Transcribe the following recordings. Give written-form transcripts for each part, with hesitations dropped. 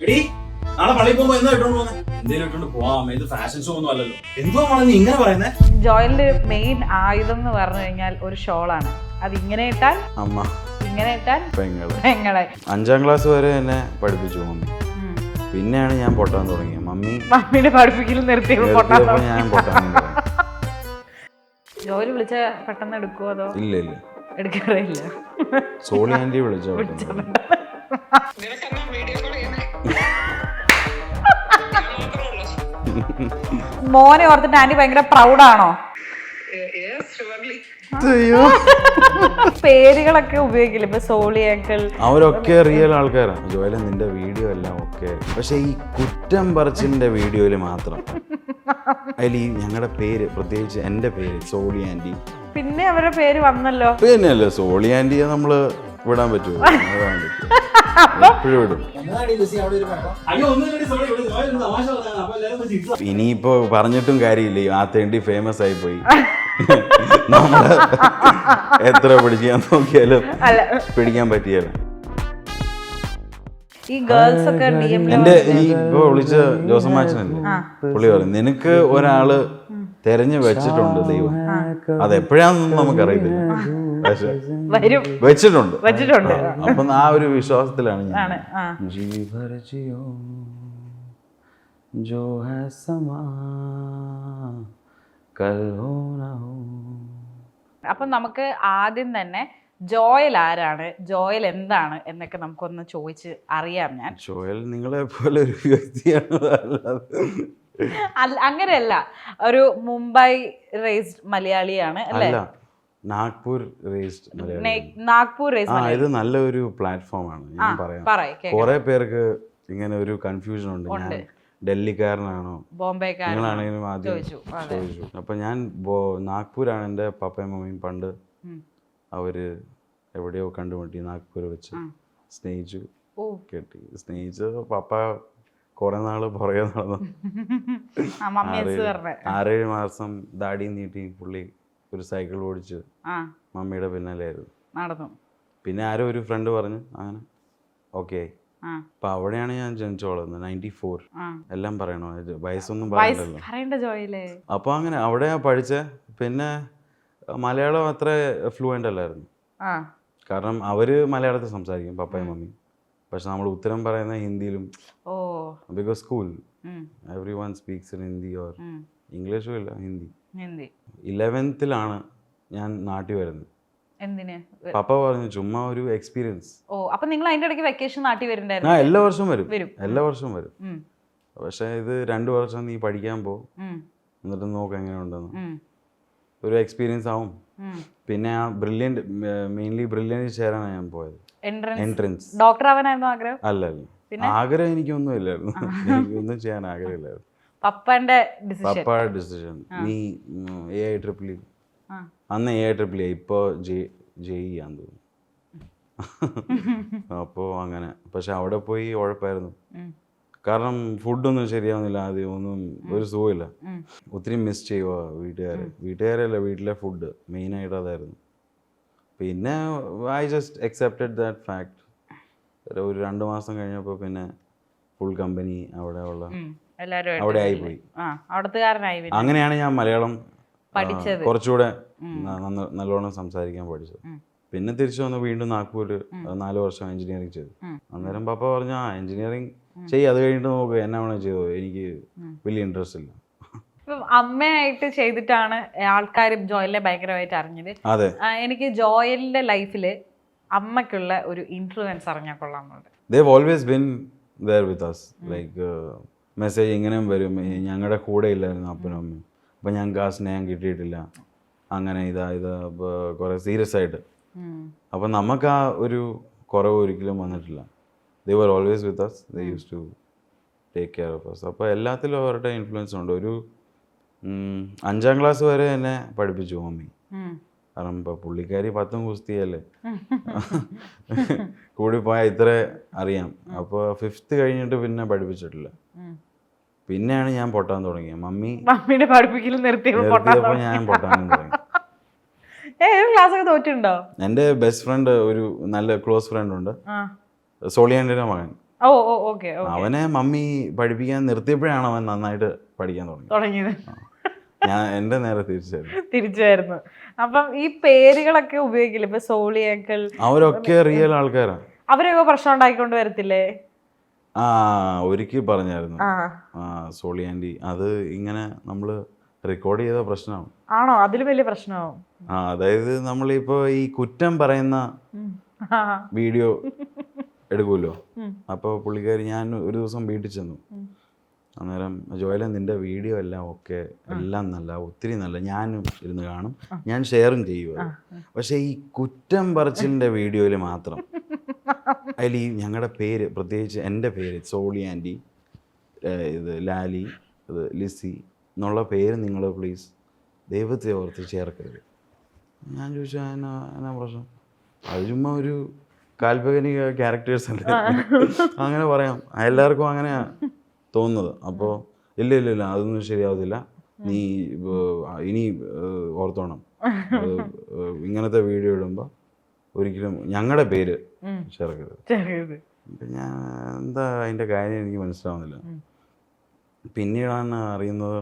നാളെ പള്ളിയിൽ പോകുമ്പോ എന്താ ഇട്ടോണ്ട് പോകുന്നത്? എന്തേലും ഇട്ടോണ്ട് പോവാം, ഇത് ഫാഷൻ ഷോ ഒന്നും അല്ലല്ലോ. എന്തുവാണ് നീ ഇങ്ങനെ പറയുന്നേ? ജോയലിന്റെ മെയിൻ ആയുധം എന്ന് പറഞ്ഞു കഴിഞ്ഞാൽ ഒരു ഷോളാണ്. അത് ഇങ്ങനെ ഇട്ടാൽ അമ്മ, ഇങ്ങനെ ഇട്ടാൽ പെങ്ങളെ. 5ാം ക്ലാസ് വരെ എന്നെ പഠിപ്പിച്ചു മമ്മി. പിന്നെയാണ് ഞാൻ പൊട്ടാൻ തുടങ്ങിയത്. മമ്മിയുടെ പഠിപ്പിക്കൽ നിർത്തിയപ്പോൾ ഞാൻ പൊട്ടാൻ തുടങ്ങി. ജോലി വിളിച്ച പെട്ടെന്ന് എടുക്കുവോ അതോ? ഇല്ല എടുക്കാറില്ല. സോളി ആന്റി വിളിച്ചോ. മോനെ ഓർത്തിട്ട് ആന്റി ഭയങ്കര പ്രൗഡാണോ? പേരുകളൊക്കെ ഉപയോഗിക്കില്ല ഇപ്പൊ സോളി അങ്കിൾ, അവരൊക്കെ റിയൽ ആൾക്കാരാണ്. ജോയല നിന്റെ വീഡിയോ എല്ലാം ഒക്കെ, പക്ഷെ ഈ കുറ്റം പറച്ചിലിന്റെ വീഡിയോയില് മാത്രം അതിൽ ഈ ഞങ്ങളുടെ പേര്, പ്രത്യേകിച്ച് എന്റെ പേര് സോളി ആന്റി, പിന്നെ അവരുടെ പേര് വന്നല്ലോ. പിന്നെയല്ലേ സോളി ആന്റിയെ നമ്മള് വിടാൻ പറ്റുമോ? എപ്പോഴും വിടും. ഇനിയിപ്പോ പറഞ്ഞിട്ടും കാര്യമില്ല, ആ തേണ്ടി ഫേമസ് ആയി പോയി. നമ്മള് എത്ര പിടിക്കാൻ നോക്കിയാലും പിടിക്കാൻ പറ്റിയല്ലോ. ഈ ഗേൾസ് ഒക്കെ എന്റെ ഈ ഇപ്പൊ വിളിച്ച ജോസമാച്ചനല്ലേ, പുള്ളി പറയും നിനക്ക് ഒരാള് തെരഞ്ഞു വെച്ചിട്ടുണ്ട് ദൈവം. അതെപ്പോഴാന്നൊന്നും നമുക്കറിയത്തില്ല, പക്ഷെ വെച്ചിട്ടുണ്ട്. അപ്പൊ ആ ഒരു വിശ്വാസത്തിലാണ് ഞാൻ. അപ്പൊ നമുക്ക് ആദ്യം തന്നെ ജോയൽ ആരാണ്, ജോയൽ എന്താണ് എന്നൊക്കെ നമുക്കൊന്ന് ചോദിച്ച് അറിയാം. ഞാൻ ജോയൽ നിങ്ങളെ പോലെ ഒരു വ്യക്തിയാണ്. അങ്ങനെയല്ല, ഒരു മുംബൈ റേസ്ഡ് മലയാളിയാണ് അല്ലേ? നാഗ്പൂർ റേസ്ഡ് ഇത് നല്ലൊരു പ്ലാറ്റ്ഫോമാണ്. ഞാൻ പറയാം, കുറെ പേർക്ക് ഇങ്ങനെ ഒരു കൺഫ്യൂഷൻ ഉണ്ട്. ഞാൻ ഡൽഹിക്കാരനാണോ നിങ്ങളാണെങ്കിലും ആദ്യം ചോദിച്ചു. അപ്പൊ ഞാൻ നാഗ്പൂരാണ്. എൻ്റെ പപ്പയും മമ്മിയും പണ്ട് അവര് എവിടെയോ കണ്ടുമുട്ടി, നാഗ്പൂർ വെച്ച് സ്നേഹിച്ചു, കെട്ടി. സ്നേഹിച്ച് പപ്പ കുറെ നാള് പുറകെ നടന്നു. 6-7 മാസം ദാടി നീട്ടി പുള്ളി ഒരു സൈക്കിൾ ഓടിച്ച് മമ്മിയുടെ പിന്നാലെയായിരുന്നു നടന്നു. പിന്നെ ആരോ ഒരു ഫ്രണ്ട് പറഞ്ഞു അങ്ങനെ ഓക്കെ. അപ്പൊ അവിടെയാണ് ഞാൻ ജനിച്ചോളുന്നത്. 94. എല്ലാം പറയണോ? വയസ്സൊന്നും പറയണ്ടല്ലോ. അപ്പൊ അങ്ങനെ അവിടെയാ പഠിച്ച. പിന്നെ മലയാളം അത്ര ഫ്ലുവൻ്റ് അല്ലായിരുന്നു, കാരണം അവര് മലയാളത്തിൽ സംസാരിക്കും പപ്പയും മമ്മിയും. പക്ഷെ നമ്മൾ ഉത്തരം പറയുന്ന ഹിന്ദിയിലും, because school every one speaks in Hindi or ഇംഗ്ലീഷും ഇല്ല, ഹിന്ദി. 11th ഞാൻ നാട്ടിൽ വരുന്നത്. പപ്പ പറഞ്ഞു ചുമ്മാ ഒരു എക്സ്പീരിയൻസ്. അപ്പൊ നിങ്ങൾ അതിന്റെ ഇടയ്ക്ക് വെക്കേഷൻ നാട്ടിൽ വരുന്നുണ്ടായിരുന്നു? എല്ലാ വർഷവും വരും. പക്ഷെ ഇത് 2 വർഷം നീ പഠിക്കാൻ പോ, എന്നിട്ട് നോക്ക് എങ്ങനെ ഉണ്ടെന്ന്. ഒരു എക്സ്പീരിയൻസ് ആവും. പിന്നെ ആ മെയിൻലി ബ്രില്യൻറ്റ് ചേരാനാണ് ഞാൻ പോയത്. എൻട്രൻസ്. ഡോക്ടർ ആവാനായിരുന്നു ആഗ്രഹം? അല്ല, ആഗ്രഹം എനിക്കൊന്നും ഇല്ലായിരുന്നു. എനിക്കൊന്നും ചെയ്യാൻ ആഗ്രഹമില്ലായിരുന്നു. പപ്പയുടെ ഡിസിഷൻ. നീ AIEEE, അന്ന് AIEEE, ഇപ്പൊ JEE ആന്ന് തോന്നുന്നു. അപ്പോ അങ്ങനെ. പക്ഷെ അവിടെ പോയി ഉഴപ്പായിരുന്നു, കാരണം ഫുഡൊന്നും ശരിയാവുന്നില്ല. ആദ്യം ഒന്നും ഒരു സുഖമില്ല. ഒത്തിരി മിസ് ചെയ്യുക വീട്ടുകാരല്ല, വീട്ടിലെ ഫുഡ് മെയിനായിട്ട് അതായിരുന്നു. പിന്നെ I just accepted that fact. ഒരു 2 മാസം കഴിഞ്ഞപ്പോൾ പിന്നെ ഫുൾ കമ്പനി അവിടെ ആയിപ്പോയി. അങ്ങനെയാണ് ഞാൻ മലയാളം കുറച്ചുകൂടെ നല്ലോണം സംസാരിക്കാൻ പഠിച്ചത്. പിന്നെ തിരിച്ചു വന്ന് വീണ്ടും നാഗ്പൂർ 4 വർഷം എഞ്ചിനീയറിംഗ് ചെയ്തു. അന്നേരം പപ്പ പറഞ്ഞു എഞ്ചിനീയറിംഗ് ചെയ്യ്, അത് കഴിഞ്ഞിട്ട് നോക്ക്, എന്നാ വേണോ ചെയ്തോ, എനിക്ക് വലിയ ഇൻട്രസ്റ്റ് ഇല്ല. അമ്മയായിട്ട് ചെയ്തിട്ടാണ് ആൾക്കാർ ജോയലിനെ ഭയങ്കരമായിട്ട് അറിഞ്ഞത്. അതെ, എനിക്ക് ജോയലിന്റെ ലൈഫില് അമ്മയ്ക്കുള്ള ഒരു ഇൻഫ്ലുവൻസ് അറിഞ്ഞാൽ കൊള്ളാമെന്നുണ്ട്. They've always been there with us. Like message ഇങ്ങനെയും വരും, ഞങ്ങളുടെ കൂടെ ഇല്ലായിരുന്നു അപ്പനും അമ്മയും, അപ്പം ഞങ്ങൾക്ക് ആ സ്നേഹം കിട്ടിയിട്ടില്ല, അങ്ങനെ ഇത് കുറേ സീരിയസ് ആയിട്ട്. അപ്പം നമുക്ക് ആ ഒരു കുറവ് ഒരിക്കലും വന്നിട്ടില്ല. They were always with us. They used to take care of us. അപ്പോൾ എല്ലാത്തിലും അവരുടെ ഇൻഫ്ലുവൻസ് ഉണ്ട്. ഒരു 5ാം ക്ലാസ് വരെ എന്നെ പഠിപ്പിച്ചു മമ്മി. കാരണം ഇപ്പം പുള്ളിക്കാരി 10 കുസ്തിയല്ലേ, കൂടി പോയാൽ ഇത്ര അറിയാം. അപ്പോൾ 5th കഴിഞ്ഞിട്ട് പിന്നെ പഠിപ്പിച്ചിട്ടില്ല. പിന്നെയാണ് ഞാൻ പൊട്ടാൻ തുടങ്ങിയത്. മമ്മിയുടെ പഠിപ്പിക്കൽ നിർത്തിയപ്പോൾ ഞാൻ പൊട്ടാനും തുടങ്ങി. ക്ലാസ്സൊക്കെ തോറ്റുണ്ടോ? എൻ്റെ ബെസ്റ്റ് ഫ്രണ്ട്, ഒരു നല്ല ക്ലോസ് ഫ്രണ്ട് ഉണ്ട്, സോളിയാൻഡിന്റെ മകൻ. ഓ ഓ ഓക്കെ അവനെ മമ്മി പഠിപ്പിക്കാൻ നിർത്തിയപ്പോഴാണ് അവൻ നന്നായിട്ട് പഠിക്കാൻ തുടങ്ങിയത്. ഞാൻ എൻ്റെ നേരെ തിരിച്ചായിരുന്നു. അപ്പം ഈ പേരുകളൊക്കെ ഉപയോഗിക്കില്ല, ഇപ്പൊ സോളി അങ്കിൾ, അവരൊക്കെ റിയൽ ആൾക്കാരാണ്. അവരൊക്കെ പ്രശ്നം ഉണ്ടാക്കിക്കൊണ്ട് വരത്തില്ലേ? ആ ഒരിക്കൽ പറഞ്ഞായിരുന്നു സോളി ആൻറ്റി, അത് ഇങ്ങനെ നമ്മള് റെക്കോർഡ് ചെയ്ത പ്രശ്നമാണ്. ആണോ? അതിലും വലിയ പ്രശ്നമാവും. അതായത് നമ്മളിപ്പോ ഈ കുറ്റം പറയുന്ന വീഡിയോ എടുക്കുമല്ലോ, അപ്പോൾ പുള്ളിക്കാരി, ഞാൻ ഒരു ദിവസം വീട്ടിൽ ചെന്നു. അന്നേരം ജോയല നിന്റെ വീഡിയോ എല്ലാം ഓക്കെ, എല്ലാം നല്ല, ഒത്തിരി നല്ല, ഞാനും ഇരുന്ന് കാണും, ഞാൻ ഷെയറും ചെയ്യുക. പക്ഷെ ഈ കുറ്റം പറച്ചിലിൻ്റെ വീഡിയോയിൽ മാത്രം അതിൽ ഈ ഞങ്ങളുടെ പേര്, പ്രത്യേകിച്ച് എൻ്റെ പേര് സോളി ആൻറ്റി, ഇത് ലാലി, ഇത് ലിസി എന്നുള്ള പേര് നിങ്ങൾ പ്ലീസ് ദൈവത്തെ ഓർത്ത് ചേർക്കരുത്. ഞാൻ ചോദിച്ചു എന്നാ പ്രശ്നം? അത് ചുമ്മാ ഒരു കാൽപ്പനിക ക്യാരക്ടേഴ്സ് അല്ലേ, അങ്ങനെ പറയാം, എല്ലാവർക്കും അങ്ങനെയാണ് തോന്നുന്നത്. അപ്പോൾ ഇല്ല ഇല്ല ഇല്ല അതൊന്നും ശരിയാവത്തില്ല, നീ ഇനി ഓർത്തോണം, ഇങ്ങനത്തെ വീഡിയോ ഇടുമ്പോൾ ഒരിക്കലും ഞങ്ങളുടെ പേര് ചേർക്കരുത്. ഞാൻ എന്താ അതിൻ്റെ കാര്യം എനിക്ക് മനസ്സിലാവുന്നില്ല. പിന്നീടാണ് അറിയുന്നത്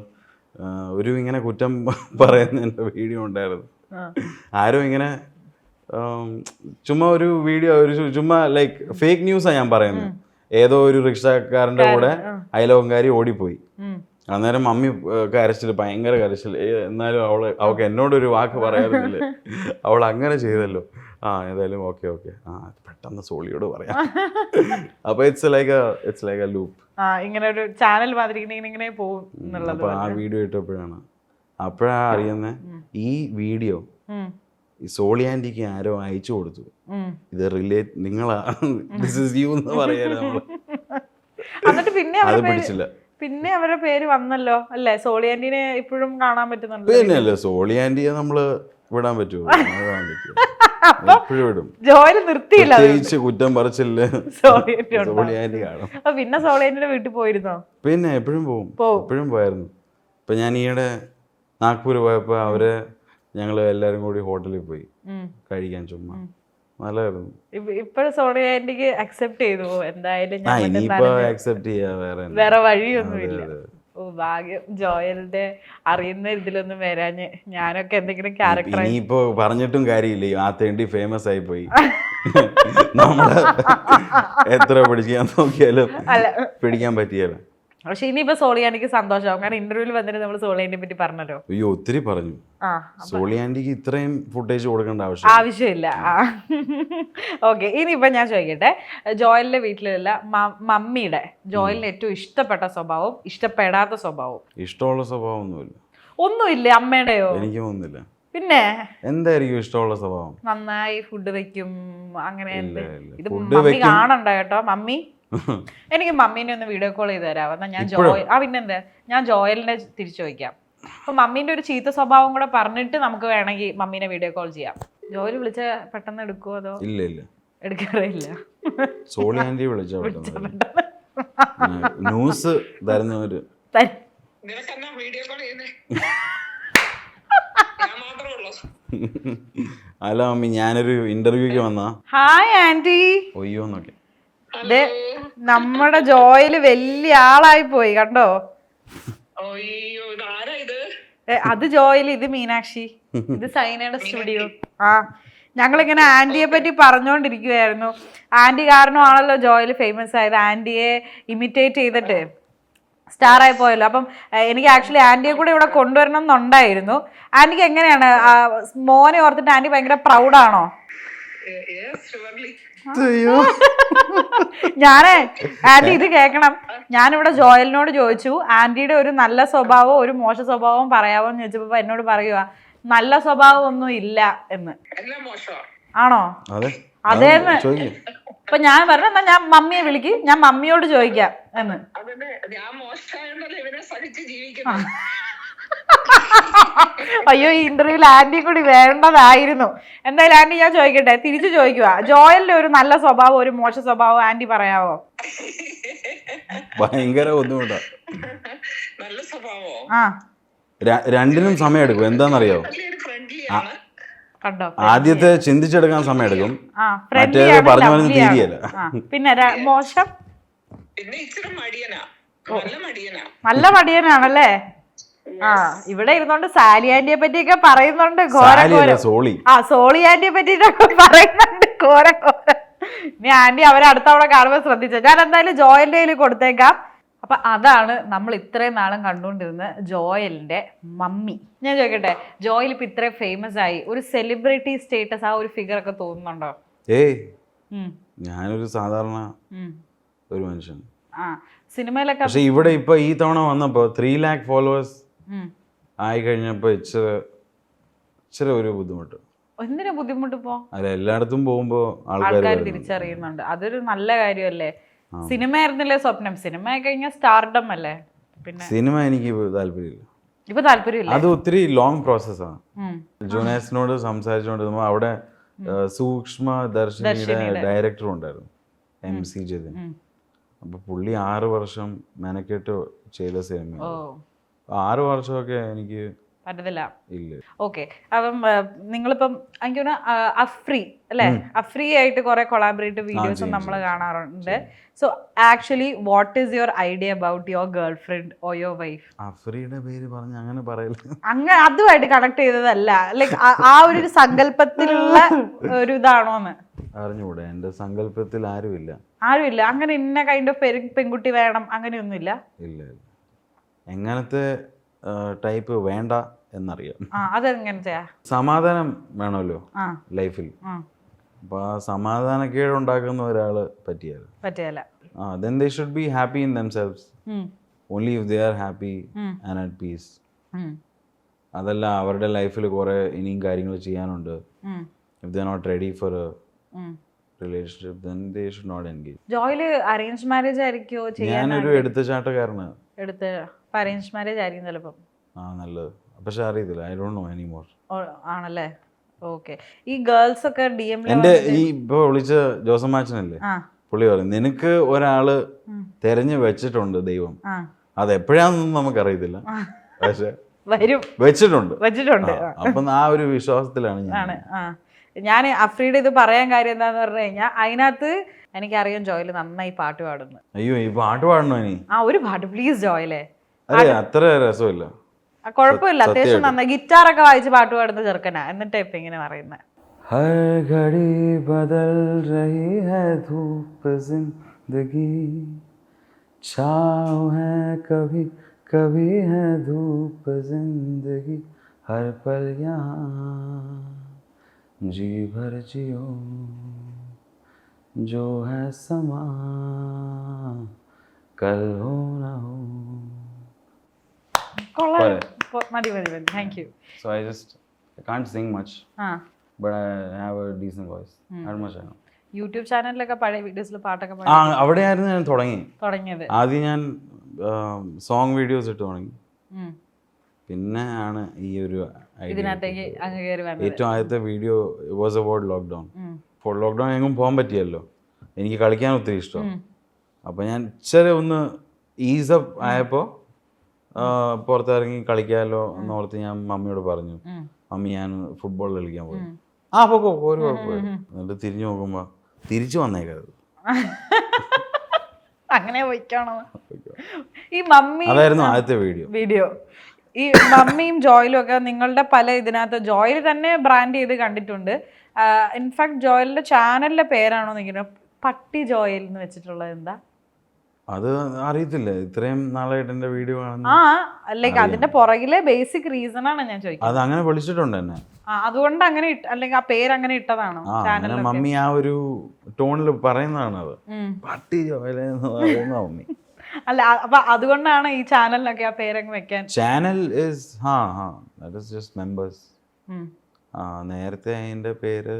ഒരു ഇങ്ങനെ കുറ്റം പറയുന്ന എൻ്റെ വീഡിയോ ഉണ്ടായിരുന്നു. ആരും ഇങ്ങനെ ചുമ്മാ ഒരു വീഡിയോ, ഒരു ചുമ്മാ ലൈക്ക് ഫേക്ക് ന്യൂസാണ് ഞാൻ പറയുന്നത്. ഏതോ ഒരു റിക്ഷക്കാരൻ്റെ കൂടെ അയലോകംകാരി ഓടിപ്പോയി. അന്നേരം മമ്മി കരച്ചിൽ, ഭയങ്കര കരച്ചിൽ. എന്നാലും അവൾക്ക് എന്നോടൊരു വാക്ക് പറയാറില്ലേ, അവൾ അങ്ങനെ ചെയ്തല്ലോ. ഏതായാലും ഓക്കെ ഓക്കെ, പെട്ടെന്ന് സോളിയോട് പറയാം. അപ്പൊ ഇറ്റ്സ് ലൈക്ക് എ ലൂപ്പ്. ഇങ്ങനെ ഒരു ചാനൽ മാതിരി ഇങ്ങനെ പോകും. അപ്പൊ ആ വീഡിയോ ഇട്ടപ്പോഴാണ് അറിയുന്നത് ഈ വീഡിയോ ഈ സോളി ആൻറ്റിക്ക് ആരോ അയച്ചു കൊടുത്തു, ഇത് റിലേറ്റ് നിങ്ങളാ, ദിസ് ഈസ് യു എന്ന് പറയാറ് നമ്മള്. എന്നിട്ട് അത് പിടിച്ചില്ല. പിന്നെ അവരുടെ പേര് വന്നല്ലോ അല്ലേ? സോളി ആന്റിനെ ഇപ്പോഴും കാണാൻ പറ്റുന്നുണ്ട്. പിന്നെയല്ലേ സോളി ആന്റിയെ നമ്മള് വിടാൻ പറ്റുമോ? എപ്പോഴും വിടും. ജോലി നിർത്തിയില്ല, പ്രത്യേകിച്ച് കുറ്റം പറച്ചില്ല സോളി ആന്റി കാണും. പിന്നെ സോളി ആന്റിന്റെ വീട്ടിൽ പോയിരുന്നോ? പിന്നെ എപ്പോഴും എപ്പോഴും പോയായിരുന്നു. ഇപ്പൊ ഞാൻ ഈയിടെ നാഗ്പൂർ പോയപ്പോ ഞങ്ങൾ എല്ലാരും കൂടി ഹോട്ടലിൽ പോയി കഴിക്കാൻ, ചുമ്മാ നല്ലായിരുന്നു. ഇപ്പോഴും സോളി ആന്റിക്ക് അക്സെപ്റ്റ് ചെയ്തു എന്തായാലും? ഇനിയിപ്പോ അക്സെപ്റ്റ് ചെയ്യാ, വേറെ വഴിയൊന്നുമില്ല. ഓ ഭാഗ്യം, ജോയലിന്റെ അറിയുന്ന ഇതിലൊന്നും വരാഞ്ഞ്. ഞാനൊക്കെ എന്തെങ്കിലും ക്യാരക്ടർ ഇനിയിപ്പോ പറഞ്ഞിട്ടും കാര്യമില്ല, ആ തേണ്ടി ഫേമസ് ആയി പോയി. നമ്മള് എത്ര പിടിക്കാൻ നോക്കിയാലും പിടിക്കാൻ പറ്റിയല്ലോ. പക്ഷെ ഇനിയിപ്പോ സോളി ആന്റിക്ക് സന്തോഷമാവും, കാരണം ഇന്റർവ്യൂവിൽ വന്നിട്ട് നമ്മൾ സോളി ആന്റിയെ പറ്റി പറഞ്ഞല്ലോ. അയ്യോ ഒത്തിരി പറഞ്ഞു. സോളി ആന്റിക്ക് ഇത്രയും ഫുട്ടേജ് കൊടുക്കേണ്ട ആവശ്യമില്ല. ഓക്കെ, ഇനിയിപ്പോ ഞാൻ ചോദിക്കട്ടെ, ജോയലിന്റെ വീട്ടിലുള്ള മമ്മിയുടെ ജോയലിന് ഏറ്റവും ഇഷ്ടപ്പെട്ട സ്വഭാവം, ഇഷ്ടപ്പെടാത്ത സ്വഭാവം? ഇഷ്ടമുള്ള സ്വഭാവം ഒന്നുമില്ലേ അമ്മയുടെയോ? എനിക്ക് ഒന്നുമില്ല. പിന്നെ എന്തായിരിക്കും ഇഷ്ടമുള്ള സ്വഭാവം? നന്നായി ഫുഡ് വെക്കും, അങ്ങനെ. ഇത് മമ്മി കാണണ്ട കേട്ടോ, മമ്മി. എനിക്ക് മമ്മീനെ ഒന്ന് വീഡിയോ കോൾ ചെയ്ത് തരാമോ? എന്നാ ഞാൻ പിന്നെന്താ, ഞാൻ ജോയലിനെ തിരിച്ചു ചോദിക്കാം. അപ്പൊ മമ്മീന്റെ ഒരു ചീത്ത സ്വഭാവം കൂടെ പറഞ്ഞിട്ട് നമുക്ക് വേണമെങ്കിൽ മമ്മീനെ വീഡിയോ കോൾ ചെയ്യാം. ജോലി വിളിച്ച പെട്ടെന്ന് എടുക്കുവോ അതോ? ഇല്ല എടുക്കാറില്ല. സോളി ആന്റി വിളിച്ചോ ന്യൂസ് തരുന്നവര്. അല്ല മമ്മി, ഞാനൊരു ഇന്റർവ്യൂക്ക് വന്നാ. Hi aunty. ഒയ്യോ നോക്കെ, നമ്മുടെ ജോയല് വലിയ ആളായി പോയി കണ്ടോ? അത് ജോയല്, ഇത് മീനാക്ഷി, ഇത് സൈനയുടെ സ്റ്റുഡിയോ. ഞങ്ങളിങ്ങനെ ആന്റിയെ പറ്റി പറഞ്ഞുകൊണ്ടിരിക്കുവായിരുന്നു. ആന്റി കാരണമാണല്ലോ ജോയല് ഫേമസ് ആയത്. ആന്റിയെ ഇമിറ്റേറ്റ് ചെയ്തിട്ട് സ്റ്റാർ ആയി പോയല്ലോ. അപ്പം എനിക്ക് ആക്ച്വലി ആന്റിയെ കൂടെ ഇവിടെ കൊണ്ടുവരണം എന്നുണ്ടായിരുന്നു. ആന്റിക്ക് എങ്ങനെയാണ്, മോനെ ഓർത്തിട്ട് ആന്റി ഭയങ്കര പ്രൗഡാണോ? ഞാനേ ആന്റി ഇത് കേക്കണം, ഞാനിവിടെ ജോയലിനോട് ചോദിച്ചു ആന്റിയുടെ ഒരു നല്ല സ്വഭാവവും ഒരു മോശ സ്വഭാവവും പറയാവോ എന്ന് ചോദിച്ചപ്പോ എന്നോട് പറയുക നല്ല സ്വഭാവം ഒന്നും ഇല്ല എന്ന്. ആണോ? അതേന്ന്. അപ്പൊ ഞാൻ പറഞ്ഞു എന്നാ ഞാൻ മമ്മിയെ വിളിക്ക്, ഞാൻ മമ്മിയോട് ചോദിക്കാം എന്ന്. അയ്യോ, ഈ ഇന്റർവ്യൂവിൽ ആന്റി കൂടി വേണ്ടതായിരുന്നു. എന്തായാലും ആന്റി ഞാൻ ചോദിക്കട്ടെ, തിരിച്ചു ചോദിക്കുക, ജോയലിന്റെ ഒരു നല്ല സ്വഭാവം ഒരു മോശ സ്വഭാവം ആന്റി പറയാവോ? ഭയങ്കര ബുദ്ധിമുട്ടാ. രണ്ടിനും സമയം എടുക്കും. എന്താന്നറിയോ, ആദ്യത്തെ ചിന്തിച്ചെടുക്കാൻ സമയം എടുക്കും, മറ്റേത് പറഞ്ഞ പോലെ തീരെയല്ല. പിന്നെ മോശം പിന്നെ ഇച്ചിരി മടിയനാ, നല്ല മടിയനാ. നല്ല മടിയനാണല്ലേ? ആ, ഇവിടെ ഇരുന്നോണ്ട് സാലി ആന്റിയെ പറ്റിയൊക്കെ പറയുന്നുണ്ട് ഘോരം. സോളി ആന്റിയെ പറ്റിട്ടൊക്കെ പറയുന്നുണ്ട് ഘോരം. ഇനി ആന്റി അവരെ അടുത്തവണ കാണുമ്പോൾ ശ്രദ്ധിച്ചോ. ഞാൻ എന്തായാലും ജോയലിന്റെ കയ്യിൽ കൊടുത്തേക്കാം. അപ്പൊ അതാണ് നമ്മൾ ഇത്രയും നാളും കണ്ടുകൊണ്ടിരുന്ന ജോയലിന്റെ മമ്മി. ഞാൻ ചോദിക്കട്ടെ, ജോയൽ ഇപ്പൊ ഇത്രയും ഫേമസ് ആയി, ഒരു സെലിബ്രിറ്റി സ്റ്റേറ്റസ് ആ ഒരു ഫിഗർ ഒക്കെ തോന്നുന്നുണ്ടോ? ഞാനൊരു സാധാരണ ഒരു മനുഷ്യൻ. സിനിമയിലൊക്കെ പക്ഷെ ഇവിടെ ഇപ്പൊ ഈ തവണ വന്നപ്പോ 3 lakh ഫോളോവേഴ്സ് ആയി കഴിഞ്ഞപ്പോ ഇച്ചിരി ഒരു ബുദ്ധിമുട്ട്. എന്തിനാ ബുദ്ധിമുട്ട്? പോ അല്ല, എല്ലായിടത്തും പോകുമ്പോ ആൾക്കാർ തിരിച്ചറിയുന്നുണ്ട്, അതൊരു നല്ല കാര്യമല്ലേ. സിനിമ ആയിരുന്നില്ലേ സ്വപ്നം? സിനിമ കഴിഞ്ഞാൽ സ്റ്റാർഡം അല്ലേ? പിന്നെ സിനിമ എനിക്ക് താല്പര്യമില്ല. ഇപ്പൊ താല്പര്യമില്ല. അത് ഒത്തിരി ലോങ് പ്രോസസ്സാണ്. ജൂനിയേഴ്സിനോട് സംസാരിച്ചുകൊണ്ടിരുന്നപ്പോ അവിടെ സൂക്ഷ്മ ദർശിനിയുടെ ഡയറക്ടറും ഉണ്ടായിരുന്നു, MC ജതിൻ. അപ്പൊ പുള്ളി 6 വർഷം മെനക്കെട്ട് ചെയ്ത സിനിമ. 6 വർഷമൊക്കെ എനിക്ക് പറ്റത്തില്ല. ഇല്ല. ഓക്കെ, അപ്പം നിങ്ങളിപ്പം എനിക്ക് തോന്നുന്നു അഫ്രീ അല്ലെ, അഫ്രീ ആയിട്ട് കുറെ കൊളാബറേറ്റീവ് വീഡിയോസ് നമ്മൾ കാണാറുണ്ട്. So actually what is your idea about your girlfriend or your wife? അഫ്രീയുടെ പേര് പറഞ്ഞ് അങ്ങനെ പറയല്, അങ്ങനെ അതുമായിട്ട് കണക്ട് ചെയ്തതല്ല, ലൈക്ക് ആ ഒരു സങ്കല്പത്തിലുള്ള ഒരു ഇതാണോന്ന് അറിഞ്ഞൂടെ. എന്റെ സങ്കല്പത്തിൽ ആരുമില്ല. അങ്ങനെ ഇന്ന കൈൻഡ് ഓഫ് പെൺകുട്ടി വേണം അങ്ങനെയൊന്നുമില്ല. ഇല്ല, എങ്ങനത്തെ ടൈപ്പ് വേണ്ട എന്നറിയാം. അതെങ്ങനത്തെയാ? സമാധാനം വേണമല്ലോ ലൈഫിൽ. അപ്പൊ ആ സമാധാനക്കേട് ഉണ്ടാക്കുന്ന ഒരാള് പറ്റിയാല then they should be happy in themselves. Only if they are happy and at peace. അതല്ല അവരുടെ ലൈഫിൽ കുറെ ഇനിയും കാര്യങ്ങൾ ചെയ്യാനുണ്ട്. If they are not ready for a relationship, then they should not engage. ജോയില് അറേഞ്ച് മാരേജ് ആയിരിക്കോ? ഞാനൊരു എടുത്തുചാട്ടക്കാരനാണ്. അറേഞ്ച് മാരേജ് ആയിരിക്കും ചിലപ്പം നല്ലത്. പക്ഷെ അറിയത്തില്ല, ഐ ഡോണ്ട് നോ എനിമോർ. ആണല്ലേ? ഓക്കെ. ഈ ഗേൾസ് ഒക്കെ DM എന്റെ ഈ ഇപ്പൊ വിളിച്ച ജോസമാച്ചനല്ലേ, പുള്ളി പറയും നിനക്ക് ഒരാള് തെരഞ്ഞു വെച്ചിട്ടുണ്ട് ദൈവം. അത് എപ്പോഴാന്നൊന്നും നമുക്കറിയത്തില്ല, പക്ഷെ വെച്ചിട്ടുണ്ട്. അപ്പം ആ ഒരു വിശ്വാസത്തിലാണ് ഞാൻ അഫ്രീഡ് ഇത് പറയാൻ കാര്യം എന്താന്ന് പറഞ്ഞു കഴിഞ്ഞാൽ, അതിനകത്ത് എനിക്കറിയാം ജോയില് നന്നായി പാട്ട് പാടുന്നു. അയ്യോ, ഈ പാട്ട് പാടണോ ഇനി? ഒരു പാട്ട് പ്ലീസ് ജോയിലേ. അതെ, അത്ര രസമില്ല. കുഴപ്പമില്ല, അത്യാവശ്യം നന്നായി ഗിറ്റാറൊക്കെ വായിച്ച് പാട്ട് പാടുന്ന ചെറുക്കനാ. എന്നിട്ട് ഇപ്പൊ ഇങ്ങനെ പറയുന്നത് ഹർ ഘടി ബദൽ രഹി ഹൈ ധൂപ് ജിന്ദഗി ഛാവ് ഹൈ കഭി കഭി ഹൈ ധൂപ് ജിന്ദഗി ഹർ പൽ യഹാൻ जी भर जियो जो है समा कल हो ना हो. മതി. Thank you. So I can't sing much, but I have a decent voice. Not much I know. YouTube ചാനലിലൊക്കെ പഴയ വീഡിയോസിൽ പാട്ടൊക്കെ അവിടെയായിരുന്നു ഞാൻ തുടങ്ങിയത്. ആദ്യം ഞാൻ സോങ് വീഡിയോസ് ഇട്ട് തുടങ്ങി. പിന്നെ ആണ് ഈ ഒരു ഇതിനകത്തേക്ക് ഏറ്റവും ആദ്യത്തെ video was about lockdown. Lockdown എങ്ങും പോകാൻ പറ്റിയല്ലോ, എനിക്ക് കളിക്കാൻ ഒത്തിരി ഇഷ്ടം. അപ്പോൾ ഞാൻ ഇച്ചിരി ഒന്ന് ഈസപ്പ് ആയപ്പോൾ പുറത്തിറങ്ങി കളിക്കാമല്ലോ എന്നോർത്ത് ഞാൻ മമ്മിയോട് പറഞ്ഞു, മമ്മി ഞാൻ ഫുട്ബോൾ കളിക്കാൻ പോയി. പോക്കോ, ഒരു കുഴപ്പമില്ല. എന്നിട്ട് തിരിഞ്ഞു നോക്കുമ്പോൾ തിരിച്ചു വന്നേക്കത്. അങ്ങനെ പോയിക്കാണോ? ഈ മമ്മി അതായിരുന്നു ആദ്യത്തെ വീഡിയോ. ഈ മമ്മിയും ജോയിലും ഒക്കെ നിങ്ങളുടെ പല ഇതിനകത്ത് ജോയിൽ തന്നെ ബ്രാൻഡ് ചെയ്ത് കണ്ടിട്ടുണ്ട്. ഇൻഫാക്ട് ജോയിലിന്റെ ചാനലിന്റെ പേരാണോ നിൽക്കുന്നത് പട്ടി ജോയിൽ എന്ന് വെച്ചിട്ടുള്ളത്? എന്താ അത് അറിയത്തില്ല, ഇത്രയും നാളായിട്ട് എന്റെ വീഡിയോ കാണുന്നു. ലൈക്ക് അതിന്റെ പുറകിലെ ബേസിക് റീസൺ ആണ് ഞാൻ ചോദിക്കുന്നത്. അത് അങ്ങനെ വിളിച്ചിട്ടുണ്ട് എന്നെ, അതുകൊണ്ട് അങ്ങനെ അല്ലെങ്കിൽ ആ പേര് അങ്ങനെ ഇട്ടതാണോ? മമ്മി ആ ഒരു ടോണിൽ പറയുന്നതാണ് അത്, പട്ടി ജോയിൽ എന്ന് പറയുന്ന മമ്മി. അല്ല, അപ്പൊ അതുകൊണ്ടാണ് ഈ ചാനലിനൊക്കെ ആ പേരങ്ങ് വെക്കാൻ. Channel just members. നേരത്തെ അതിന്റെ പേര്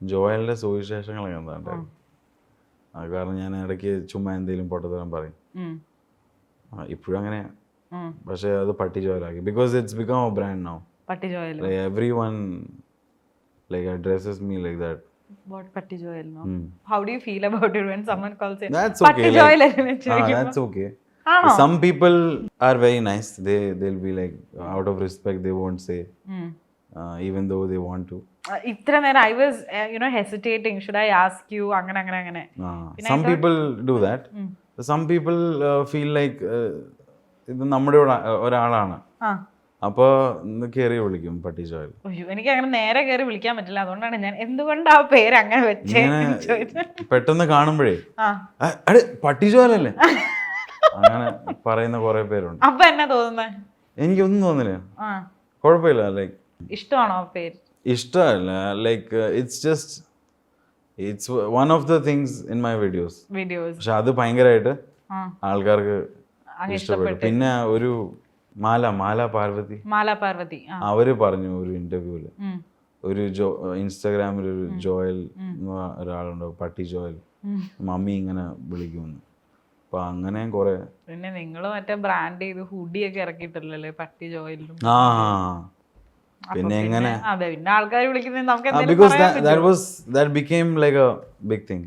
ജോയലിന്റെ സുവിശേഷങ്ങളൊക്കെ എന്താണ്ട്. അത് കാരണം ഞാൻ ഇടയ്ക്ക് ചുമ്മാ എന്തെങ്കിലും പൊട്ടത്തരം പറയും. ഇപ്പോഴും അങ്ങനെ, പക്ഷെ അത് പട്ടി ജോയലാക്കി. Because it's become a brand now. പട്ടി Joel. Everyone like addresses me like that. What Patti Joel? No. How do you feel about it when someone calls you Patti Joel? That's okay. Some people are very nice. They'll be like, out of respect they won't say, even though they want to. ഇത്ര നേരം I was hesitating, should I ask you? അങ്ങനെ. Some people do that. Some people feel like ഇത് നമ്മുടെ ഒരാളാണ്, ആ അപ്പോൾ കയറി വിളിക്കും പട്ടി ജോയൽ. അയ്യോ, എനിക്ക് അങ്ങനെ നേരെ കയറി വിളിക്കാൻ പറ്റില്ല, അതുകൊണ്ടാണ് ഞാൻ എന്തുകൊണ്ട് ആ പേര് അങ്ങനെ വെച്ചേ ഇങ്ങനെ പെട്ടെന്ന് കാണുമ്പോഴേ ആ അടെ പട്ടി ജോയലല്ലേ അങ്ങനെ പറയുന്ന കുറെ പേരുണ്ട്. അപ്പൊ എന്നാ തോന്നുന്നത്? എനിക്കൊന്നും തോന്നില്ല, ആ കുഴപ്പമില്ല. ലൈക്ക് ഇഷ്ടമാണോ ആ പേര്? ഇഷ്ടമല്ല, like it's one of the things in my videos. പക്ഷെ അത് ഭയങ്കരമായിട്ട് ആൾക്കാർക്ക് ഇഷ്ടപ്പെട്ടു. പിന്നെ ഒരു മാല പാർവതി അവര് പറഞ്ഞു ഒരു ഇന്റർവ്യൂല്, ഒരു ഇൻസ്റ്റാഗ്രാമിൽ ഒരു ജോയൽ ഒരാളുണ്ട്, പട്ടി ജോയൽ, മമ്മി ഇങ്ങനെ വിളിക്കുമെന്ന്. അപ്പൊ അങ്ങനെ കുറെ. പിന്നെ നിങ്ങൾ മറ്റേ ബ്രാൻഡ് ചെയ്ത് ഹുഡിയൊക്കെ ഇറക്കിയിട്ടല്ലേ പട്ടി ജോയിലും. ആ പിന്നെ എങ്ങനെ, അതെ, പിന്നെ ആൾക്കാർ വിളിക്കുന്നത് നമുക്ക് because that became like a big thing.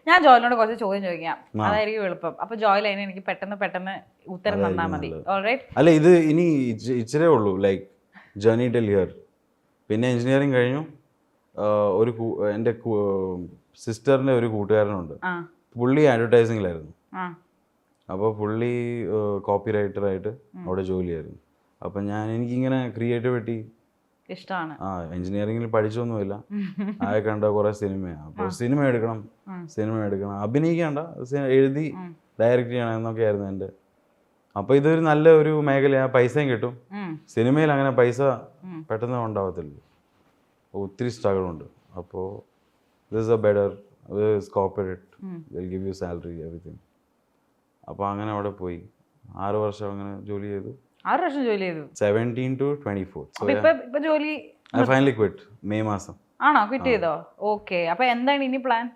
ഞാൻ ജോയിലിനോട് കുറച്ച് ചോദ്യം ചോദിക്കാം, അതായിരിക്കും എളുപ്പം. അപ്പൊ ജോയിൽ അതിന് എനിക്ക് പെട്ടെന്ന് ഉത്തരം തന്നാ മതി. ഓൾറൈറ്റ്? അല്ല, ഇത് ഇനി ഇച്ചിരേ ഉള്ളൂ, ലൈക്ക് ജേർണി ടിൽ ഹിയർ. പിന്നെ എഞ്ചിനീയറിംഗ് കഴിഞ്ഞു. ഒരു എൻ്റെ സിസ്റ്ററിൻ്റെ ഒരു കൂട്ടുകാരനുണ്ട്, പുള്ളി അഡ്വർടൈസിങ്ങിലായിരുന്നു. അപ്പോൾ പുള്ളി കോപ്പി റൈറ്ററായിട്ട് അവിടെ ജോലിയായിരുന്നു. അപ്പം എനിക്കിങ്ങനെ ക്രിയേറ്റിവിറ്റി ഇഷ്ടമാണ്. എഞ്ചിനീയറിംഗിൽ പഠിച്ചൊന്നുമില്ല, ആകെ കണ്ട കുറെ സിനിമയാണ്. അപ്പോൾ സിനിമ എടുക്കണം, അഭിനയിക്കണ്ട, എഴുതി ഡയറക്റ്റ് ചെയ്യണം എന്നൊക്കെയായിരുന്നു എൻ്റെ. അപ്പോൾ ഇതൊരു നല്ല ഒരു മേഖലയാണ്, പൈസയും കിട്ടും. സിനിമയിൽ അങ്ങനെ പൈസ പെട്ടെന്ന് ഉണ്ടാവത്തില്ല, ഒത്തിരി സ്ട്രഗിളുണ്ട്. അപ്പോൾ this A better, corporate, will give you salary everything. അപ്പോൾ അങ്ങനെ അവിടെ പോയി 6 വർഷം അങ്ങനെ ജോലി ചെയ്തു. 6 വർഷം ജോലി ചെയ്തു. 17 to 24. ഇപ്പൊ ജോലി I finally quit മെയ് മാസം. ആണോ? ക്വിറ്റ് ചെയ്തോ? ഓക്കെ. അപ്പൊ എന്താണ് ഇനി പ്ലാൻ?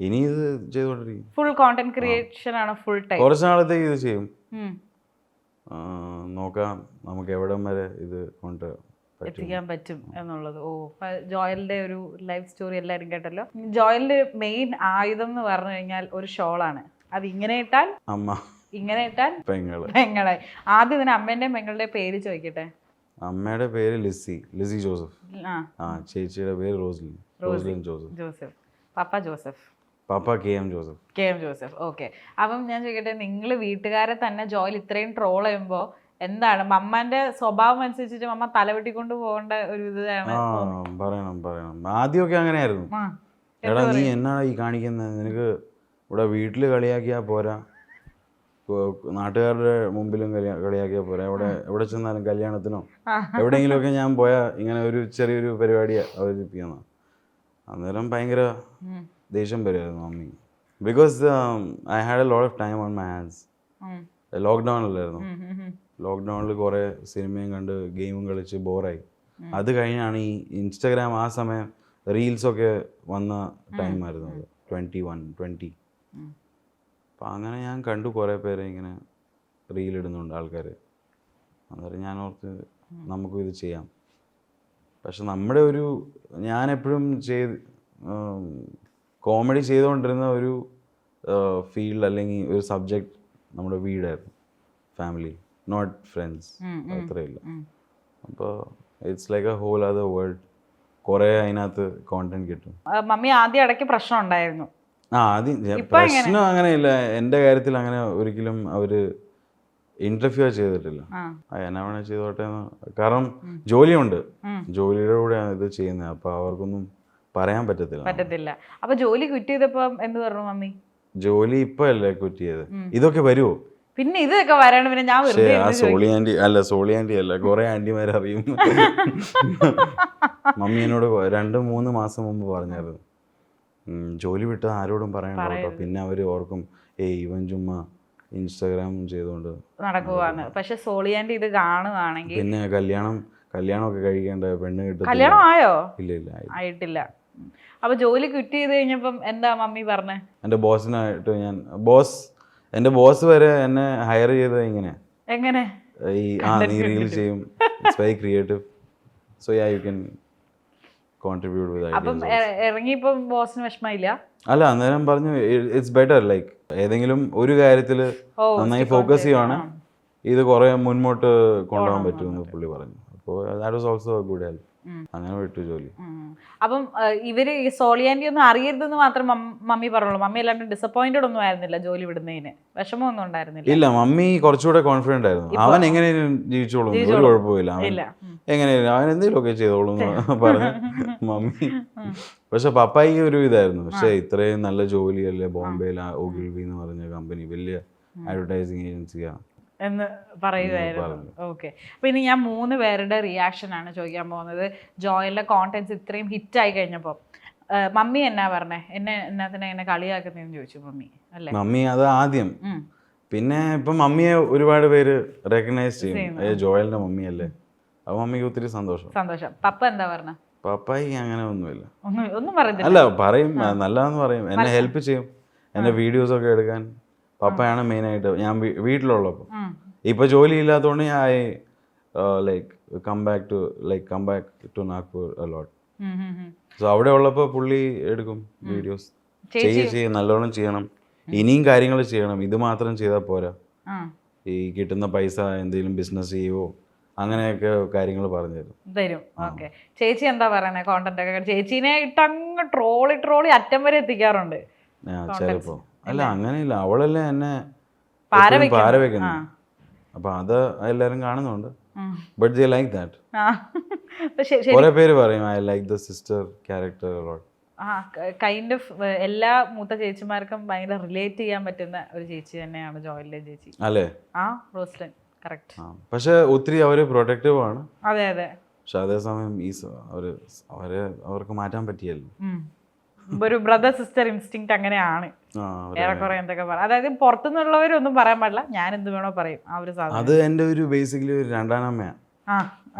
ഇനി ഇത് ചെയ്തോണ്ടിരിക്കും. ഫുൾ കോണ്ടന്റ് ക്രിയേഷൻ ആണ് ഫുൾ ടൈം? കുറച്ച് നാളത്തേക്ക് ഇത് ചെയ്യും, നോക്കാം നമുക്ക് എവിടം വരെ ഇത് കൊണ്ട് എത്തിക്കാൻ പറ്റും എന്നുള്ളത്. ജോയലിന്റെ ഒരു ലൈഫ് സ്റ്റോറി എല്ലാവരും കേട്ടല്ലോ. ജോയലിന്റെ മെയിൻ ആയുധം എന്ന് പറഞ്ഞു കഴിഞ്ഞാൽ ഒരു ഷോളാണ്. അത് ഇങ്ങനെ ഇട്ടാൽ അമ്മ, ഇങ്ങനെ ഇട്ടാൽ പെങ്ങളെ. ആദ്യം ഇതിന് അമ്മേന്റെയും പെങ്ങളുടെ പേര് ചോദിക്കട്ടെ. അമ്മയുടെ പേര് ലിസി ജോസഫ്, ചേച്ചിയുടെ പേര് റോസ്ലിൻ ജോസഫ്. പപ്പ ജോസഫ്. പാപ്പ KM ജോസഫ്. ഓക്കെ. അപ്പം ഞാൻ ചോദിക്കട്ടെ, നിങ്ങൾ വീട്ടുകാരെ തന്നെ ജോയൽ ഇത്രയും ട്രോൾ ചെയ്യുമ്പോൾ എന്താണ് മമ്മന്റെ സ്വഭാവം അനുസരിച്ചിട്ട് മമ്മ തലവെട്ടിക്കൊണ്ട് പോകേണ്ട ഒരു ഇതാണ്? പറയണം. ആദ്യമൊക്കെ അങ്ങനെയായിരുന്നു. എടാ നീ എന്നാണ് ഈ കാണിക്കുന്നത്, നിനക്ക് ഇവിടെ വീട്ടിൽ കളിയാക്കിയാ പോരാ, നാട്ടുകാരുടെ മുമ്പിലും കളിയാക്കിയാൽ പോരാ, എവിടെ ചെന്നാലും കല്യാണത്തിനോ എവിടെയെങ്കിലുമൊക്കെ ഞാൻ പോയാൽ ഇങ്ങനെ ഒരു ചെറിയൊരു പരിപാടി അവതരിപ്പിക്കുന്ന. അന്നേരം ഭയങ്കര ദേഷ്യം വരുമായിരുന്നു mummy. Because I had a lot of time on my hands. ലോക്ക്ഡൗണിലായിരുന്നു. ലോക്ക്ഡൗണിൽ കുറേ സിനിമയും കണ്ട് ഗെയിമും കളിച്ച് ബോറായി. അത് കഴിഞ്ഞാണ് ഈ ഇൻസ്റ്റഗ്രാം, ആ സമയം റീൽസൊക്കെ വന്ന ടൈമായിരുന്നു അത്, 20. അപ്പം അങ്ങനെ ഞാൻ കണ്ടു കുറേ പേരെ ഇങ്ങനെ റീലിടുന്നുണ്ട് ആൾക്കാർ. അന്നേരം ഞാൻ ഓർത്ത് നമുക്കും ഇത് ചെയ്യാം. പക്ഷെ നമ്മുടെ ഞാൻ എപ്പോഴും കോമഡി ചെയ്തുകൊണ്ടിരുന്ന ഒരു ഫീൽഡ് അല്ലെങ്കിൽ ഒരു സബ്ജക്റ്റ് നമ്മുടെ വീടായിരുന്നു, ഫാമിലി, നോട്ട് ഫ്രണ്ട്സ്, അത്രയില്ല. അപ്പോൾ it's like a whole other world. കുറേ അതിനകത്ത് കോണ്ടന്റ് കിട്ടും. മമ്മി ആദ്യം ഇടയ്ക്ക് പ്രശ്നം ഉണ്ടായിരുന്നു. ആദ്യം പ്രശ്നം അങ്ങനെയില്ല, എൻ്റെ കാര്യത്തിൽ അങ്ങനെ ഒരിക്കലും അവര് ഇന്റർഫിയർ ചെയ്തിട്ടില്ല. എന്നാ വേണേ ചെയ്തോട്ടെ എന്ന്. കാരണം ജോലിയുണ്ട്, ജോലിയുടെ കൂടെയാണ് ഇത് ചെയ്യുന്നത്. അപ്പൊ അവർക്കൊന്നും പറയാൻ പറ്റത്തില്ല. അപ്പൊ ജോലി ക്വിറ്റ് ചെയ്തപ്പോ എന്ത് പറഞ്ഞു മമ്മി? ജോലി ഇപ്പൊ അല്ലേ ക്വിറ്റ് ചെയ്ത്, ഇതൊക്കെ വരുമോ? പിന്നെ ഇതൊക്കെ വരാണ്. പിന്നെ ഞാൻ സോളി ആന്റി അല്ല, കുറെ ആന്റിമാരെ അറിയും. മമ്മി എന്നോട് 2-3 മാസം മുമ്പ് പറഞ്ഞായിരുന്നു, ജോലി വിട്ട് ആരോടും പറയണ്ട കേട്ടോ, പിന്നെ അവര് ഓർക്കും ഇവൻ ചുമ്മാ ഇൻസ്റ്റാഗ്രാം ചെയ്തോണ്ട് നടക്കുവാന്ന്. പക്ഷെ സോളിയാന്റെ ഇത് കാണുവാണെങ്കിൽ പിന്നെ കല്യാണമൊക്കെ കഴിക്കേണ്ട പെണ്ണ് കിട്ടും. കല്യാണം ആയോ? ഇല്ല ആയിട്ടില്ല. അപ്പൊ ജോലി ക്വിറ്റ് ചെയ്ത് കഴിഞ്ഞപ്പം എന്താ മമ്മി പറഞ്ഞേ? എന്റെ ബോസിനായിട്ട് എന്റെ ബോസ് വരെ എന്നെ ഹയർ ചെയ്തത് എങ്ങനെ നീ റീൽ ചെയ്യും, it's very creative, so yeah you can contribute with ideas. അപ്പം ഇറങ്ങിയപ്പം ബോസിന് വിഷമമില്ല? അല്ല, അന്നേരം പറഞ്ഞു ഇറ്റ്സ് ബെറ്റർ, ലൈക്ക് ഏതെങ്കിലും ഒരു കാര്യത്തിൽ നന്നായി ഫോക്കസ് ചെയ്യുവാണ്, ഇത് കുറെ മുന്നോട്ട് കൊണ്ടുപോകാൻ പറ്റുമെന്ന് പുള്ളി പറഞ്ഞു. അപ്പോൾ that was also A good help. അങ്ങനെ വിട്ടു ജോലി. അപ്പം ഇവര് ഈ സോളി ആന്റി ഒന്നും അറിയരുതെന്ന് മാത്രം മമ്മി പറഞ്ഞോളൂ. മമ്മി അല്ലാണ്ട് ഡിസപ്പോയിന്റഡ് ഒന്നും ആയിരുന്നില്ല ജോലി വിടുന്നതിന്, വിഷമമൊന്നും ഉണ്ടായിരുന്നില്ല? ഇല്ല, മമ്മി കുറച്ചുകൂടെ കോൺഫിഡന്റ് ആയിരുന്നു. അവൻ എങ്ങനെയും ജീവിച്ചോളും, ഒരു കുഴപ്പമില്ല, അവൻ എങ്ങനെയും അവൻ എന്തെങ്കിലുമൊക്കെ ചെയ്തോളും എന്ന് പറഞ്ഞു മമ്മി. പക്ഷെ പപ്പായിക്ക് ഒരു ഇതായിരുന്നു. പക്ഷെ ഇത്രയും നല്ല ജോലിയല്ലേ, ബോംബെയിലെ ഓഗിൽവി എന്ന് പറഞ്ഞ കമ്പനി, വലിയ അഡ്വർടൈസിങ് ഏജൻസിയാ എന്ന് പറയുമായിരുന്നു. ഓക്കെ, അപ്പൊ ഇനി ഞാൻ 3 പേരുടെ റിയാക്ഷൻ ആണ് ചോദിക്കാൻ പോകുന്നത്. ജോയലിന്റെ കോണ്ടന്റ്സ് ഇത്രയും ഹിറ്റ് ആയി കഴിഞ്ഞപ്പോ മമ്മി എന്നാ പറഞ്ഞേ, എന്നാത്തിനെ എന്നെ കളിയാക്കുന്നതെന്ന് ചോദിച്ചു മമ്മി അല്ലേ? മമ്മി അത് ആദ്യം. പിന്നെ ഇപ്പൊ മമ്മിയെ ഒരുപാട് പേര് റെക്കഗ്നൈസ് ചെയ്യും, ജോയലിന്റെ മമ്മിയല്ലേ. അപ്പൊ മമ്മിക്ക് ഒത്തിരി സന്തോഷം. പപ്പ എന്താ പറഞ്ഞ? പപ്പായി അങ്ങനെ ഒന്നുമില്ല, ഒന്നും പറഞ്ഞില്ല. അല്ല പറയും, നല്ലതെന്ന് പറയും, എന്നെ ഹെൽപ്പ് ചെയ്യും, എന്റെ വീഡിയോസ് ഒക്കെ എടുക്കാൻ പപ്പയാണ് മെയിൻ ആയിട്ട്. ഞാൻ വീട്ടിലുള്ളപ്പോൾ, ഇപ്പൊ ജോലി ഇല്ലാത്തതുകൊണ്ട് ഞാൻ come back to Nagpur a lot. So അവിടെ ഉള്ളപ്പോൾ പുള്ളി എടുക്കും വീഡിയോസ്, ചെയ്യും, നല്ലോണം ചെയ്യണം, ഇനിയും കാര്യങ്ങൾ ചെയ്യണം, ഇത് മാത്രം ചെയ്താൽ പോരാ, ഈ കിട്ടുന്ന പൈസ എന്തെങ്കിലും ബിസിനസ് ചെയ്യുവോ അങ്ങനെയൊക്കെ കാര്യങ്ങൾ പറഞ്ഞു തരും. ഓക്കെ, ചേച്ചി എന്താ പറയുന്നത്? കോണ്ടന്റ് ഒക്കെ ചേച്ചീനെ ഇട്ടങ്ങ് ട്രോളി അറ്റം വരെ എത്തിക്കാറുണ്ട് ചിലപ്പോ. അല്ല അങ്ങനെയില്ല, അവളല്ലേ എന്നെ പാര വെക്കണം, അപ്പൊ അത് എല്ലാരും കാണുന്നുണ്ട്. But they like that. കുറെ പേര് പറയും I like the sister character a lot. Kind of എല്ലാ മൂത്ത ചേച്ചിമാർക്കും ഭയങ്കര റിലേറ്റ് ചെയ്യാൻ പറ്റുന്ന ഒരു ചേച്ചി തന്നെയാണ് ജോയലിന്റെ ചേച്ചി അല്ലേ? റോസ്ലിൻ, കറക്റ്റ്. പക്ഷെ ഒത്തിരി അവര് പ്രൊട്ടക്റ്റീവ് ആണ്. അതെ. പക്ഷെ അതേസമയം അവർക്ക് മാറ്റാൻ പറ്റിയല്ലോ. ഒരു ബ്രദർ സിസ്റ്റർ ഇൻസ്റ്റിങ് അങ്ങനെയാണ് ഏറെക്കുറെ. എന്തൊക്കെ പറയാം, അതായത് പുറത്തുനിന്നുള്ളവരൊന്നും പറയാൻ പാടില്ല, ഞാൻ എന്ത് വേണോ പറയും. ആ ഒരു സാധനം അത് എന്റെ ഒരു ബേസിക്കലി ഒരു രണ്ടാനമ്മയാണ്.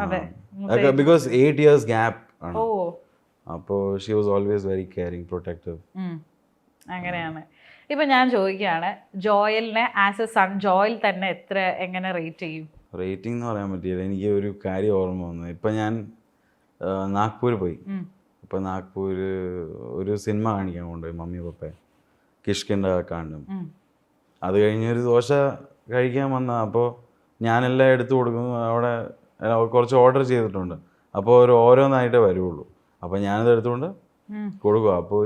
അതെ, ബിക്കോസ് 8 years ഗ്യാപ്പ് ആണ്. അപ്പോ she was always very caring, protective. അങ്ങനെയാണ്. ഇപ്പൊ ഞാൻ ചോദിക്കുകയാണ്, ജോയലിനെ ആസ് എ സൺ ജോയൽ തന്നെ എങ്ങനെ റേറ്റ് ചെയ്യും? റേറ്റിംഗ് എന്ന് പറയാൻ പറ്റില്ല. എനിക്ക് ഒരു കാര്യം ഓർമ്മ വന്നു. ഇപ്പൊ ഞാൻ നാഗ്പൂർ പോയി. ഇപ്പൊ നാഗ്പൂര് ഒരു സിനിമ കാണിക്കാൻ കൊണ്ടുപോയി മമ്മി പപ്പയെ, കിഷ്കിൻഡ കാണ്ടും. അത് കഴിഞ്ഞൊരു ദോശ കഴിക്കാൻ വന്ന, അപ്പോൾ ഞാനെല്ലാം എടുത്തു കൊടുക്കുന്നു. അവിടെ കുറച്ച് ഓർഡർ ചെയ്തിട്ടുണ്ട്, അപ്പോൾ ഓരോന്നായിട്ടേ വരുള്ളൂ. അപ്പോൾ ഞാനത് എടുത്തുകൊണ്ട് കൊടുക്കുക. അപ്പോൾ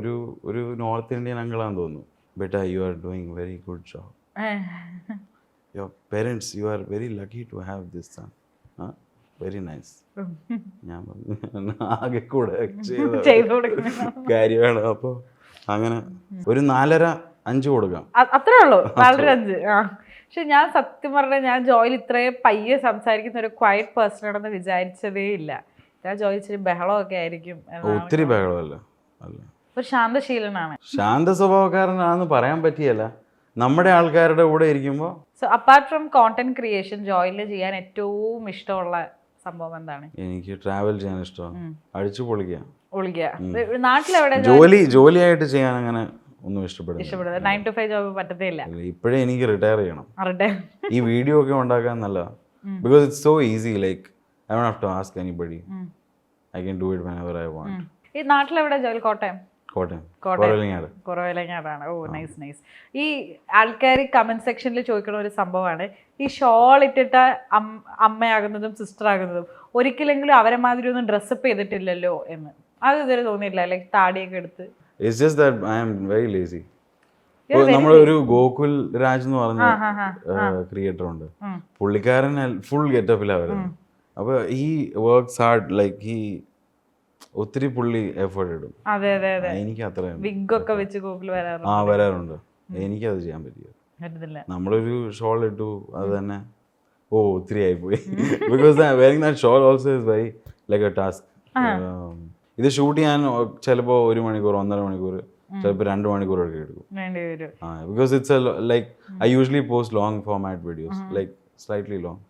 ഒരു നോർത്ത് ഇന്ത്യൻ അങ്കിളാന്ന് തോന്നുന്നു. ബേട്ടാ, you are doing very good job, your parents, you are very lucky to have this son, very nice. ഞാൻ പറഞ്ഞു ആകെ കൂടെ കാര്യമാണ്. അപ്പോൾ അങ്ങനെ ഒരു 4.5 കൊടുക്കാം, അത്രേ ഉള്ളൂ. 4.5. പക്ഷെ ഞാൻ സത്യം പറഞ്ഞാൽ ഞാൻ ജോയിൽ ഇത്രയും പയ്യെ സംസാരിക്കുന്ന ഒരു ക്വയറ്റ് പേഴ്സൺ ആണെന്ന് വിചാരിച്ചതേ ഇല്ല. ഞാൻ ജോയിൽ ഇച്ചിരി ബഹളമൊക്കെ ആയിരിക്കും. ഒത്തിരി ബഹളമല്ല, ഒരു ശാന്തശീലനാണ്. ശാന്ത സ്വഭാവക്കാരനാണെന്ന് പറയാൻ പറ്റിയല്ല, നമ്മുടെ ആൾക്കാരുടെ കൂടെ ഇരിക്കുമ്പോൾ. So apart from content creation, ജോയിലിൽ ചെയ്യാൻ ഏറ്റവും ഇഷ്ടമുള്ള സംഭവം എന്താണ്? എനിക്ക് ട്രാവൽ ചെയ്യാൻ ഇഷ്ടമാണ്, അടിച്ചു പൊളിക്കുക. നാട്ടിലെവിടെ ജോലിയായിട്ട് ചെയ്യാൻ അങ്ങനെ ഒന്നും ഇഷ്ടപ്പെടുന്നില്ല. 9 to 5 ജോബ് പറ്റത്തില്ല. ഇപ്പോഴേ എനിക്ക് റിട്ടയർ ചെയ്യണം. ഈ വീഡിയോ ഒക്കെ ഉണ്ടാക്കാൻ നല്ലതാ, because it's so easy. Like I don't have to ask anybody, I can do it whenever I want. ഈ നാട്ടിലെവിടെ ജോലി? കോട്ടയം കുറവിലങ്ങാടാണ്. Oh, nice. ഈ ആൾക്കാർ കമന്റ് സെക്ഷനിൽ ചോദിക്കുന്ന ഒരു സംഭവമാണ്, ഈ ഷോൾ ഇട്ടിട്ട് അമ്മയാകുന്നതും സിസ്റ്റർ ആകുന്നതും ഒരിക്കലെങ്കിലും അവരെ മാതിരി ഒന്നും ഡ്രസ്സപ്പ് ചെയ്തിട്ടില്ലല്ലോ എന്ന്. അത് ഇതുവരെ തോന്നിയില്ല? ലൈക്ക് താടിയൊക്കെ എടുത്ത്. It's just that I am very lazy. നമ്മുടെ ഒരു ഗോകുൽ രാജ് എന്ന് പറഞ്ഞ ക്രിയേറ്റർ ഉണ്ട്, പുള്ളിക്കാരൻ ഫുൾ ഗെറ്റപ്പിലാണ് വരുന്നത്. അപ്പൊ ഈ വർക്ക്സ് ഹാർഡ്, ലൈക്ക് ഈ ഒത്തിരി പുള്ളി എഫേർട്ട് ഇടും. എനിക്ക് അത്ര വരാറുണ്ട്. എനിക്കത് ചെയ്യാൻ പറ്റില്ല. നമ്മളൊരു ഷോൾ ഇട്ടു, അത് തന്നെ ഒത്തിരി ആയിപ്പോയി. Because wearing that shawl also is very like A task. ഇത് ഷൂട്ട് ചെയ്യാൻ ചിലപ്പോൾ 1 മണിക്കൂർ, 1.5 മണിക്കൂർ, ചിലപ്പോൾ 2 മണിക്കൂർ ഒക്കെ എടുക്കും. Because it's like I usually post long format videos, like slightly long,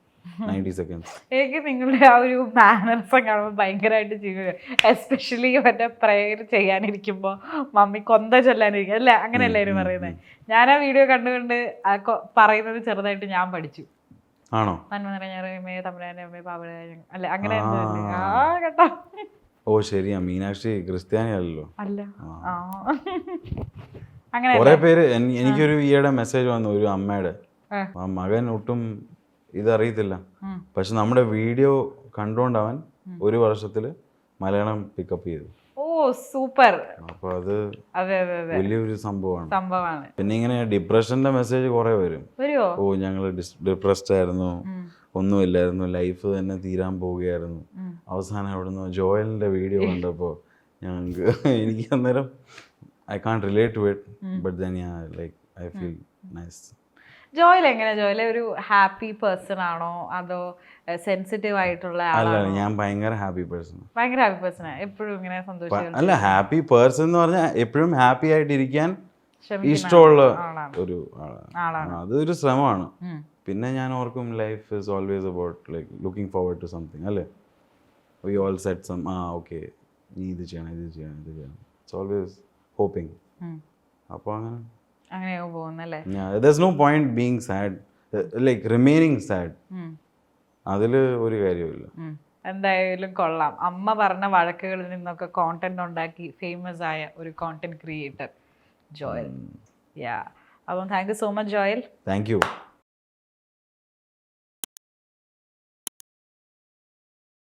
90 seconds. എനിക്ക് നിങ്ങളുടെ ആ ഒരു മാനേഴ്സ് കാണുമ്പോൾ ഭയങ്കരമായിട്ട് ചെയ്യുക. എസ്പെഷ്യലി മറ്റേ പ്രയർ ചെയ്യാനിരിക്കുമ്പോൾ മമ്മി കൊന്ത ചൊല്ലാനിരിക്കും അല്ലേ, അങ്ങനെ എല്ലാവരും പറയുന്നത്. ഞാൻ ആ വീഡിയോ കണ്ടുകൊണ്ട് പറയുന്നത് ചെറുതായിട്ട് ഞാൻ പഠിച്ചു. ആണോ? അല്ലെ അങ്ങനെ കേട്ടോ. ഓ ശരിയാ, മീനാക്ഷി ക്രിസ്ത്യാനി അല്ലല്ലോ. അല്ല, കുറെ പേര്. എനിക്കൊരു ഈയിടെ മെസ്സേജ് വന്നു ഒരു അമ്മയുടെ, മകൻ ഒട്ടും ഇതറിയത്തില്ല, പക്ഷെ നമ്മുടെ വീഡിയോ കണ്ടുകൊണ്ട് അവൻ 1 വർഷത്തിൽ മലയാളം പിക്കപ്പ് ചെയ്തു. ഓ സൂപ്പർ. അപ്പോൾ അത് അതെ അതെ അതെ വലിയൊരു സംഭവമാണ്. പിന്നെ ഇങ്ങനെ ഡിപ്രഷന്റെ മെസ്സേജ് കുറെ വരും. വരുമോ? ഓ ഞങ്ങൾ ഡിപ്രസ്ഡ് ആയിരുന്നു, ഒന്നുമില്ലായിരുന്നു, ലൈഫ് തന്നെ തീരാൻ പോവുകയായിരുന്നു. അവസാനം അവിടുന്ന് ജോയലിന്റെ വീഡിയോ കണ്ടപ്പോൾ ഞങ്ങൾക്ക് എനിക്ക് അന്നേരം I can relate to it, but then like I feel nice. Joel എങ്ങനെ? ജോയൽ ഒരു ഹാപ്പി പേഴ്സൺ ആണോ അതോ സെൻസിറ്റീവ് ആയിട്ടുള്ള അല്ല, ആളാണോ? ഞാൻ ഭയങ്കര ഹാപ്പി പേഴ്സൺ. ഭയങ്കര ഹാപ്പി പേഴ്സൺ, എപ്പോഴും ഇങ്ങനെ സന്തോഷം. അല്ല, ഹാപ്പി പേഴ്സൺ എന്ന് പറഞ്ഞാൽ എപ്പോഴും ഹാപ്പി ആയിട്ടിരിക്കാൻ ശ്രമിക്കുന്ന ഇഷ്ടമുള്ള ആളാണ്. ഒരു ആളാണ്. അതൊരു ശ്രമമാണ്. പിന്നെ ഞാൻ ഓർക്കും life is always about like looking forward to something അല്ലേ. We all set some okay നീ ഇത് ചെയ്യണം, ഇത് ചെയ്യണം, ഇത് ചെയ്യണം. It's always hoping. അപ്പോൾ അങ്ങനെയോ പോകുന്നല്ലേ. there's no point being sad, like remaining sad. അതിൽ ഒരു കാര്യമില്ല. എന്തായാലും കൊള്ളാം. അമ്മ പറഞ്ഞ വഴക്കുകളിൽ നിന്നൊക്കെ കോണ്ടന്റ് ഉണ്ടാക്കി ഫേമസ് ആയ ഒരു കോണ്ടന്റ് ക്രിയേറ്റർ ജോയൽ. യാ, അപ്പം thank you so much Joel. Thank U.